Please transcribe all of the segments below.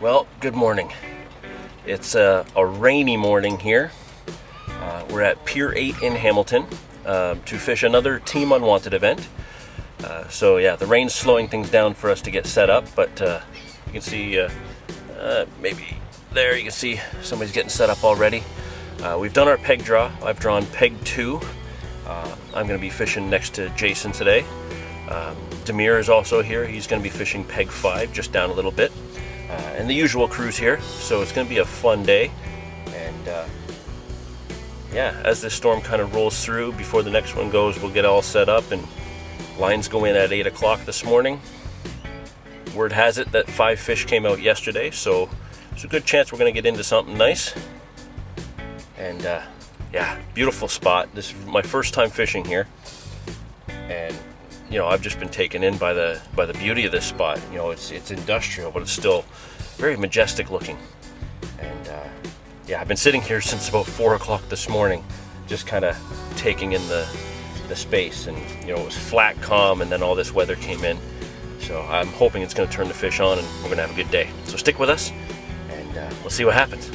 Well, good morning. It's a rainy morning here. We're at Pier 8 in Hamilton to fish another Team Unwanted event. So yeah, the rain's slowing things down for us to get set up, but you can see maybe there you can see somebody's getting set up already. We've done our peg draw. I've drawn peg 2. I'm going to be fishing next to Jason today. Damir is also here. He's going to be fishing peg 5, just down a little bit. And the usual crew's here, so it's going to be a fun day. And yeah, as this storm kind of rolls through, before the next one goes, we'll get all set up, and lines go in at 8 o'clock this morning. Word has it that 5 fish came out yesterday, so there's a good chance we're going to get into something nice. And yeah, beautiful spot. This is my first time fishing here, and you know, I've just been taken in by the beauty of this spot. You know, it's industrial, but it's still very majestic looking. And yeah, I've been sitting here since about 4 o'clock this morning, just kind of taking in the space. And you know, it was flat, calm, and then all this weather came in. So I'm hoping it's going to turn the fish on, and we're going to have a good day. So stick with us, and we'll see what happens.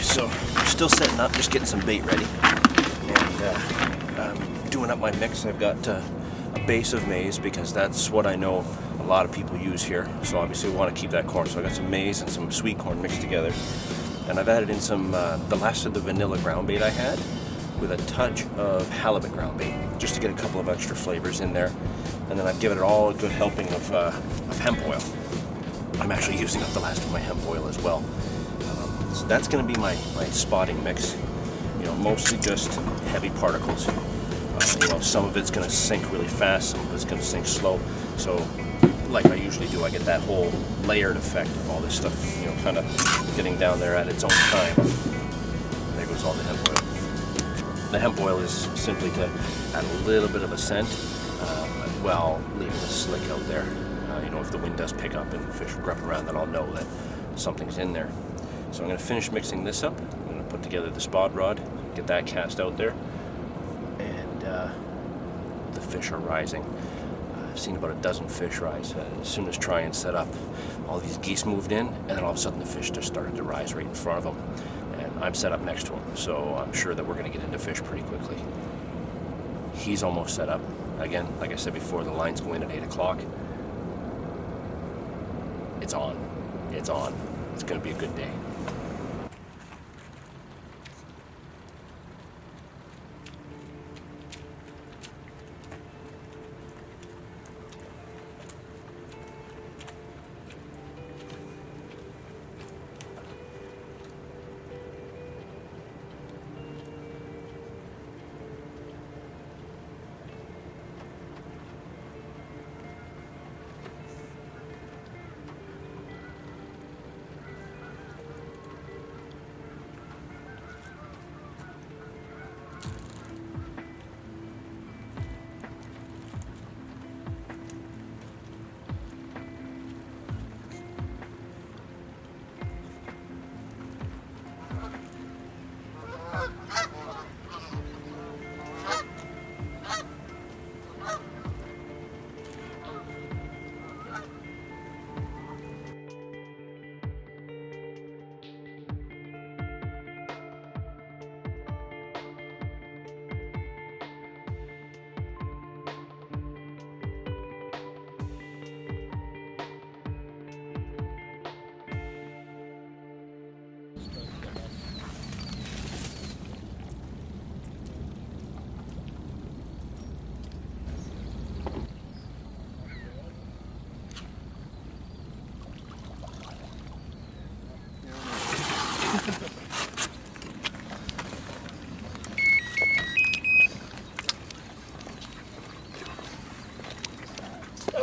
So we're still setting up, just getting some bait ready, and I'm doing up my mix. I've got a base of maize because that's what I know a lot of people use here. So obviously we want to keep that corn. So I got some maize and some sweet corn mixed together, and I've added in some the last of the vanilla ground bait I had with a touch of halibut ground bait, just to get a couple of extra flavors in there. And then I've given it all a good helping of hemp oil. I'm actually using up the last of my hemp oil as well. So that's going to be my spotting mix. You know, mostly just heavy particles. You know, some of it's going to sink really fast, some of it's going to sink slow. So, like I usually do, I get that whole layered effect of all this stuff, you know, kind of getting down there at its own time. There goes all the hemp oil. The hemp oil is simply to add a little bit of a scent while leaving a slick out there. You know, if the wind does pick up and fish grub around, then I'll know that something's in there. So I'm going to finish mixing this up. I'm going to put together the spot rod, get that cast out there, and the fish are rising. I've seen about a dozen fish rise as soon as try and set up. All these geese moved in, and then all of a sudden the fish just started to rise right in front of them. And I'm set up next to him, so I'm sure that we're going to get into fish pretty quickly. He's almost set up. Again, like I said before, the lines go in at 8 o'clock. It's on. It's on. It's going to be a good day.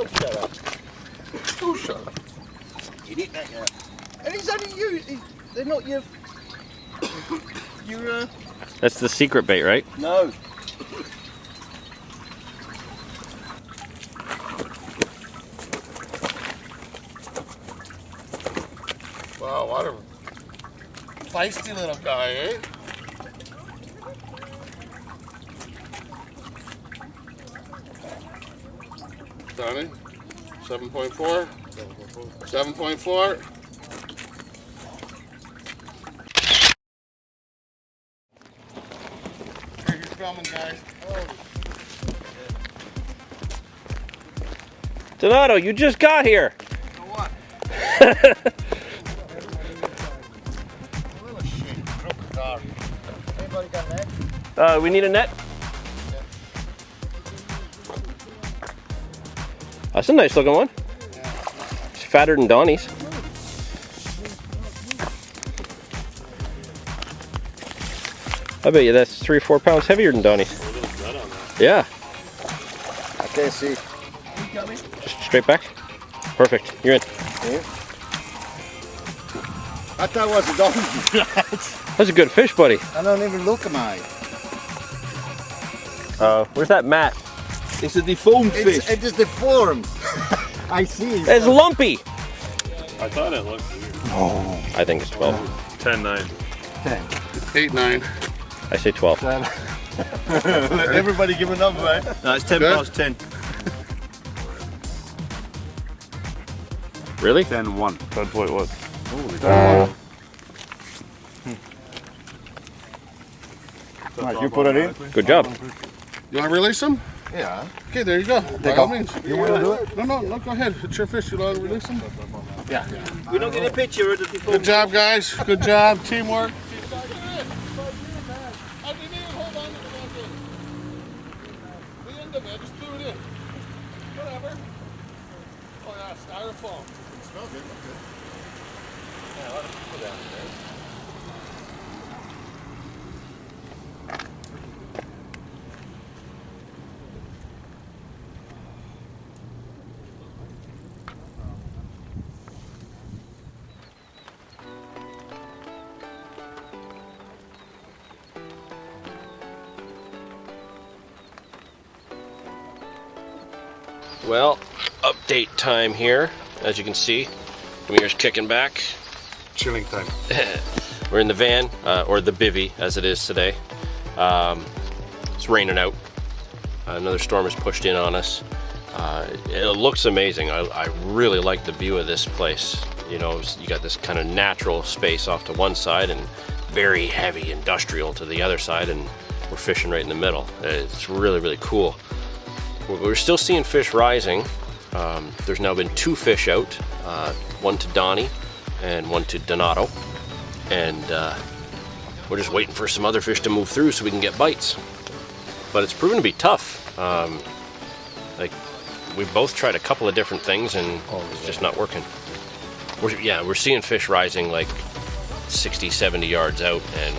Oh, shut up. Oh, shut up. You didn't that yet. And it's only you. They're not your... your, That's the secret bait, right? No. Wow, what a feisty little guy, eh? Donnie, 7.4. 7.4. Here, he's filming, guys. Donato, you just got here. So what? Little shit. Broke the car. Anybody got an egg? We need a net. That's a nice looking one. It's fatter than Donnie's. I bet you that's 3 or 4 pounds heavier than Donnie's. Yeah. I can't see. Just straight back. Perfect. You're in. Yeah. I thought it was a donkey. That's a good fish, buddy. I don't even look at mine. Where's that mat? It's a deformed fish. It is deformed. I see. It's lumpy. I thought it looked weird. Oh. I think it's 12. 10-9. 10. 8-9. I say 12. Everybody give a number, right? No, it's 10 past 10. Really? 10-1. 10.1. Right, you put it in? Good job. You want to release him? Yeah. Okay, there you go. By all means. You want to do it? No, go ahead. It's your fish. You want to release him? Yeah. We don't get a picture of the default. Good job, guys. Good job. Teamwork. Well, update time here. As you can see, Damir's kicking back. Chilling time. We're in the van, or the bivvy as it is today. It's raining out. Another storm has pushed in on us. It looks amazing. I really like the view of this place. You know, you got this kind of natural space off to one side and very heavy industrial to the other side, and we're fishing right in the middle. It's really, really cool. We're still seeing fish rising. There's now been 2 fish out, one to Donnie and one to Donato, and we're just waiting for some other fish to move through so we can get bites. But it's proven to be tough. Like, we've both tried a couple of different things and it's just not working. We're seeing fish rising like 60, 70 yards out, and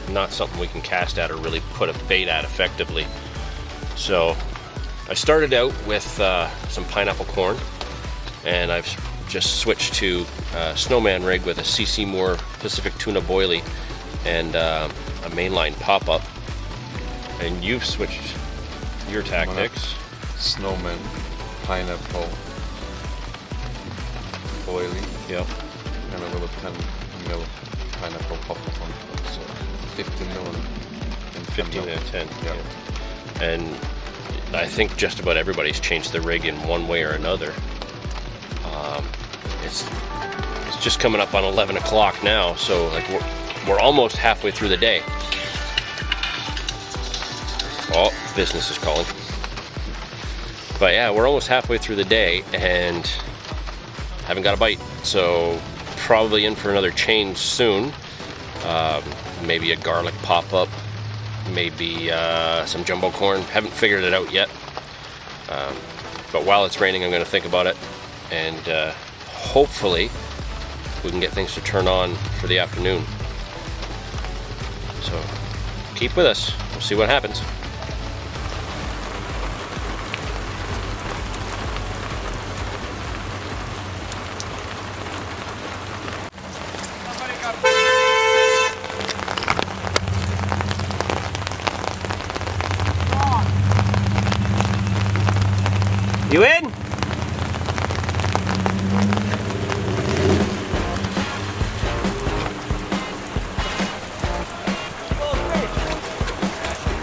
not something we can cast at or really put a bait at effectively. So I started out with some pineapple corn, and I've just switched to a snowman rig with a CC Moore Pacific Tuna Boilie and a mainline pop-up. And you've switched your tactics. Snowman, pineapple, boilie. Yep. And a little 10 mil pineapple pop-up on top. So 15 mil and 15 and 10. Yeah. And I think just about everybody's changed the rig in one way or another. It's just coming up on 11 o'clock now, so like we're almost halfway through the day. Oh, business is calling. But yeah, we're almost halfway through the day and haven't got a bite. So probably in for another change soon. Maybe a garlic pop-up, maybe some jumbo corn. Haven't figured it out yet. But while it's raining, I'm going to think about it, and hopefully we can get things to turn on for the afternoon. So keep with us. We'll see what happens. You in?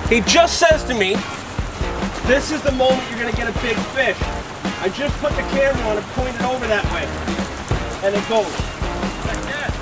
He just says to me, this is the moment you're gonna get a big fish. I just put the camera on and pointed over that way. And it goes. Like that.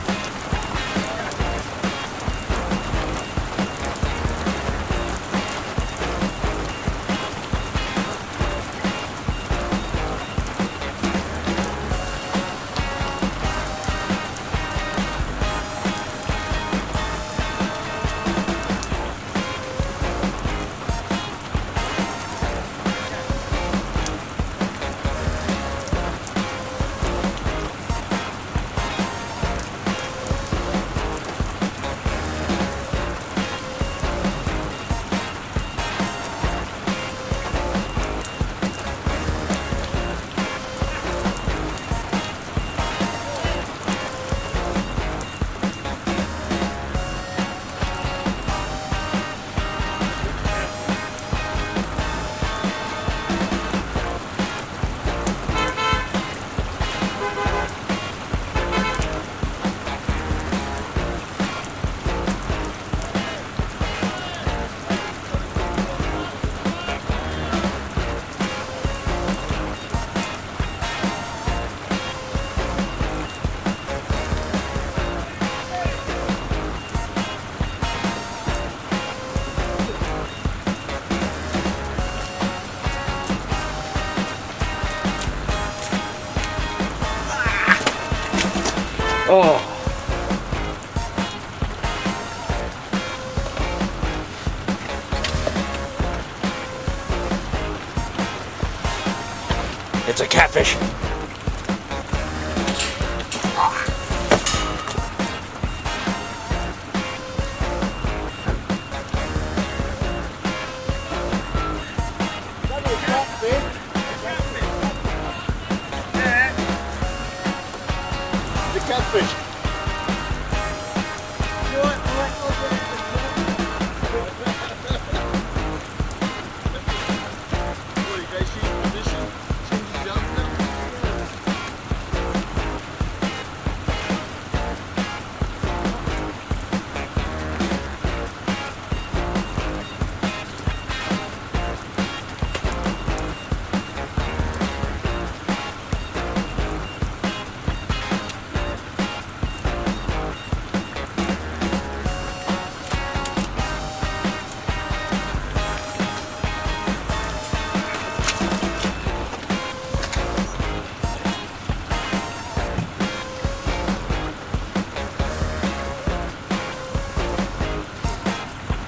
Oh. It's a catfish. Catfish.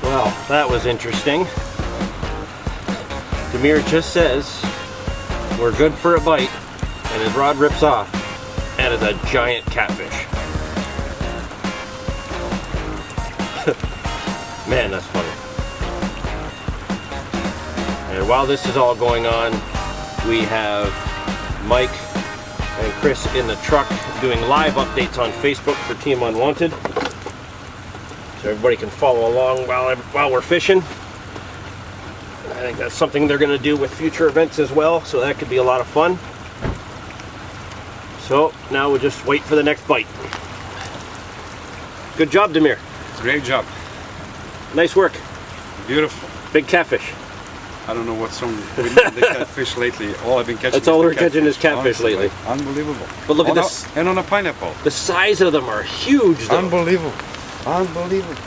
Well, that was interesting. Damir just says we're good for a bite, and his rod rips off, and it's a giant catfish. Man, that's funny. And while this is all going on, we have Mike and Chris in the truck doing live updates on Facebook for Team Unwanted, so everybody can follow along while we're fishing. I think that's something they're going to do with future events as well, so that could be a lot of fun. So now we'll just wait for the next bite. Good job, Damir. Great job. Nice work. Beautiful. Big catfish. I don't know what's wrong with the catfish lately. All I've been catching That's all we're catching is catfish honestly, lately. Unbelievable. But look at this. And on a pineapple. The size of them are huge, though. Unbelievable. Unbelievable.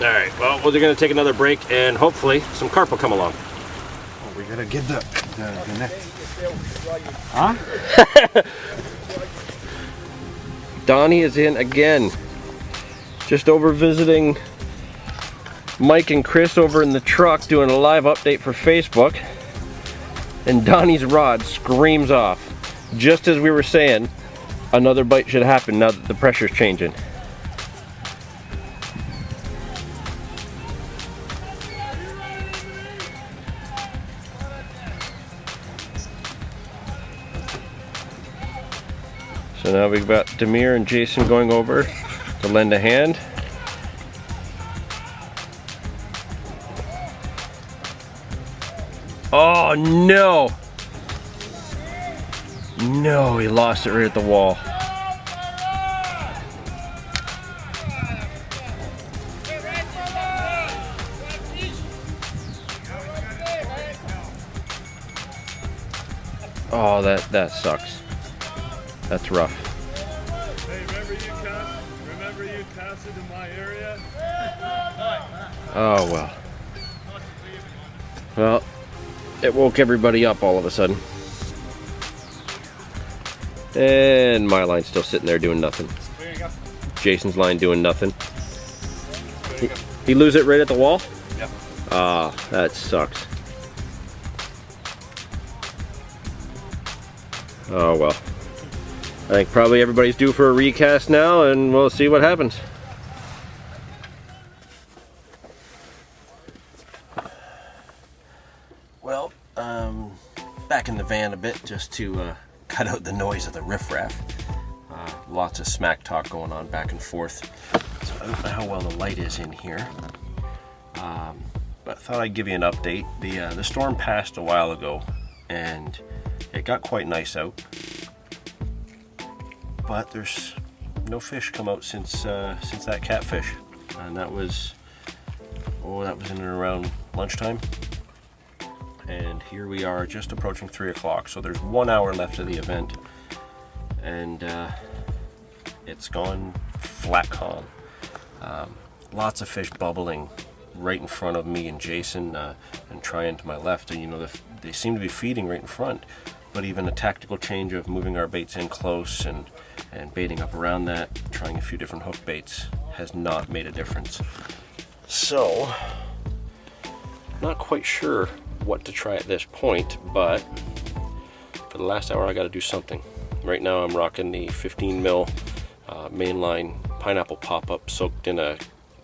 All right, well, we're going to take another break, and hopefully some carp will come along. Oh, we gotta get the net. Huh? Donnie is in again. Just over visiting Mike and Chris over in the truck doing a live update for Facebook. And Donnie's rod screams off. Just as we were saying, another bite should happen now that the pressure's changing. So now we've got Damir and Jason going over to lend a hand. Oh no! No, he lost it right at the wall. Oh, that sucks. That's rough. Hey, remember you casted in my area? Oh well. Well, it woke everybody up all of a sudden. And my line's still sitting there doing nothing. Jason's line doing nothing. He lose it right at the wall? Yep. Ah, that sucks. Oh well. I think probably everybody's due for a recast now, and we'll see what happens. Well, back in the van a bit just to cut out the noise of the riffraff. Lots of smack talk going on back and forth. So I don't know how well the light is in here. But I thought I'd give you an update. The storm passed a while ago, and it got quite nice out. But there's no fish come out since that catfish, and that was in and around lunchtime. And here we are, just approaching 3 o'clock. So there's 1 hour left of the event, and it's gone flat calm. Lots of fish bubbling right in front of me and Jason, and trying to my left. And you know, they seem to be feeding right in front. But even a tactical change of moving our baits in close and baiting up around that, trying a few different hook baits, has not made a difference. So, not quite sure what to try at this point, but for the last hour I got to do something. Right now I'm rocking the 15 mil mainline pineapple pop-up soaked in a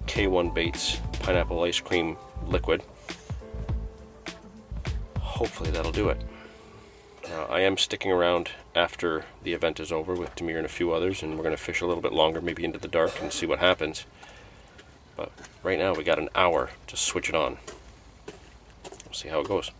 K1 Baits pineapple ice cream liquid. Hopefully that'll do it. I am sticking around after the event is over with Damir and a few others, and we're going to fish a little bit longer, maybe into the dark, and see what happens. But right now we got an hour to switch it on. We'll see how it goes.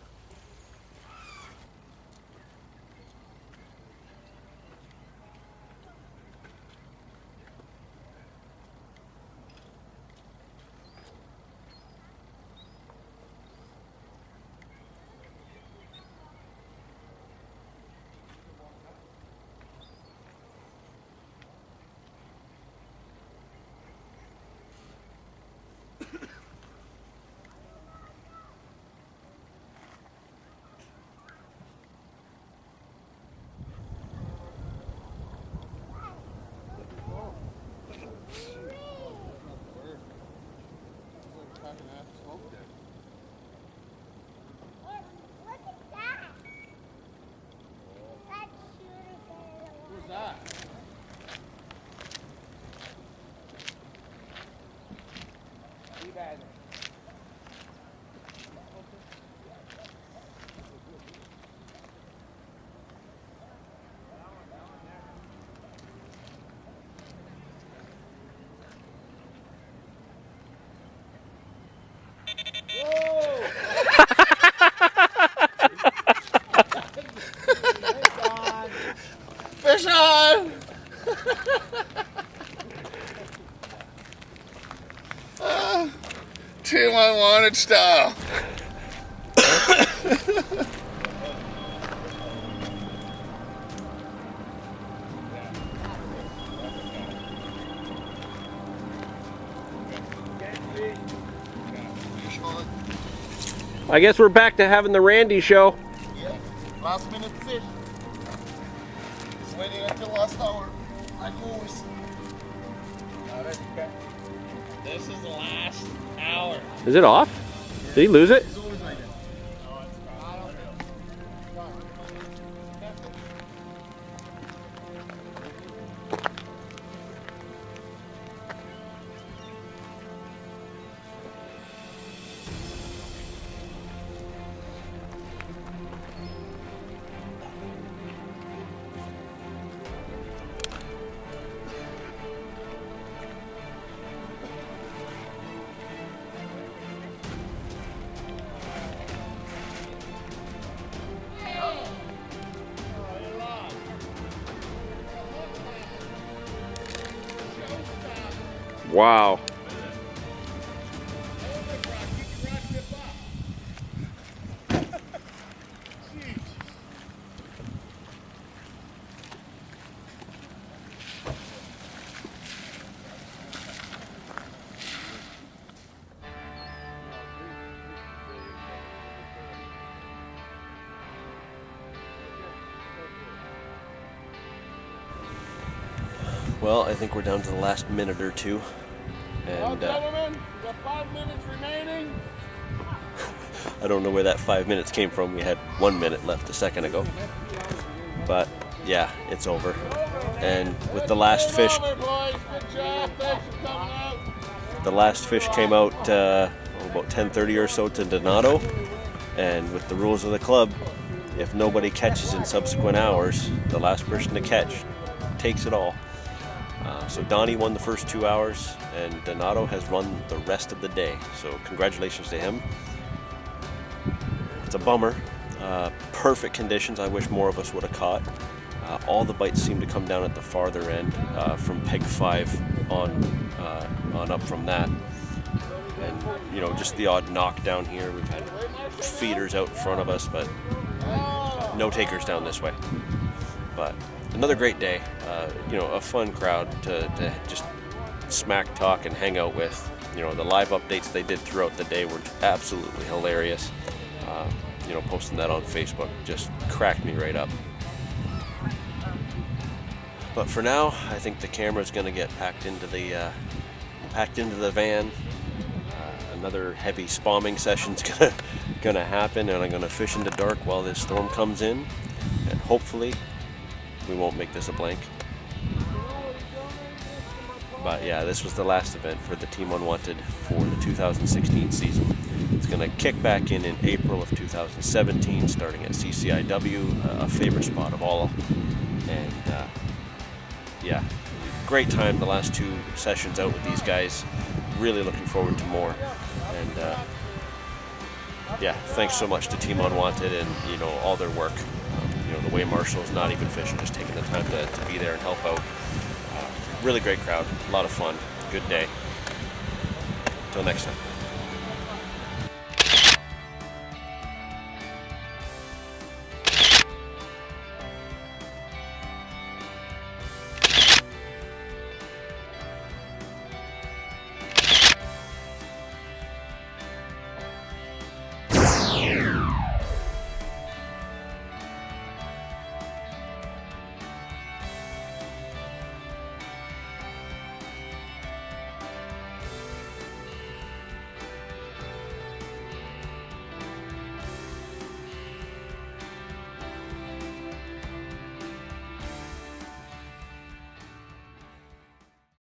Fish on! Team Unwanted style. I guess we're back to having the Randy show. Yep. Last minute fish. Just waiting until last hour. Like always. This is the last hour. Is it off? Did he lose it? Wow. Well, I think we're down to the last minute or two. Well, And gentlemen, we got 5 minutes remaining. I don't know where that 5 minutes came from. We had 1 minute left a second ago. But yeah, it's over. And with the last fish, Over, boys. Good job. Thanks for coming out. the last fish came out about 10:30 or so to Donato. And with the rules of the club, if nobody catches in subsequent hours, the last person to catch takes it all. So Donnie won the first 2 hours, and Donato has run the rest of the day. So congratulations to him. It's a bummer. Perfect conditions. I wish more of us would have caught. All the bites seem to come down at the farther end from peg 5 on up from that. And you know, just the odd knockdown here. We've had feeders out in front of us, but no takers down this way. But another great day. You know, a fun crowd to just smack talk and hang out with. You know, the live updates they did throughout the day were absolutely hilarious. You know, posting that on Facebook just cracked me right up. But for now, I think the camera's going to get packed into the van. Another heavy spamming session's gonna happen, and I'm gonna fish into dark while this storm comes in, and hopefully we won't make this a blank. But yeah, this was the last event for the Team Unwanted for the 2016 season. It's going to kick back in April of 2017, starting at CCIW, a favorite spot of all. And yeah, great time the last 2 sessions out with these guys. Really looking forward to more. And yeah, thanks so much to Team Unwanted and, you know, all their work. You know, the way Marshall's not even fishing, just taking the time to be there and help out. Really great crowd, a lot of fun, good day. Until next time.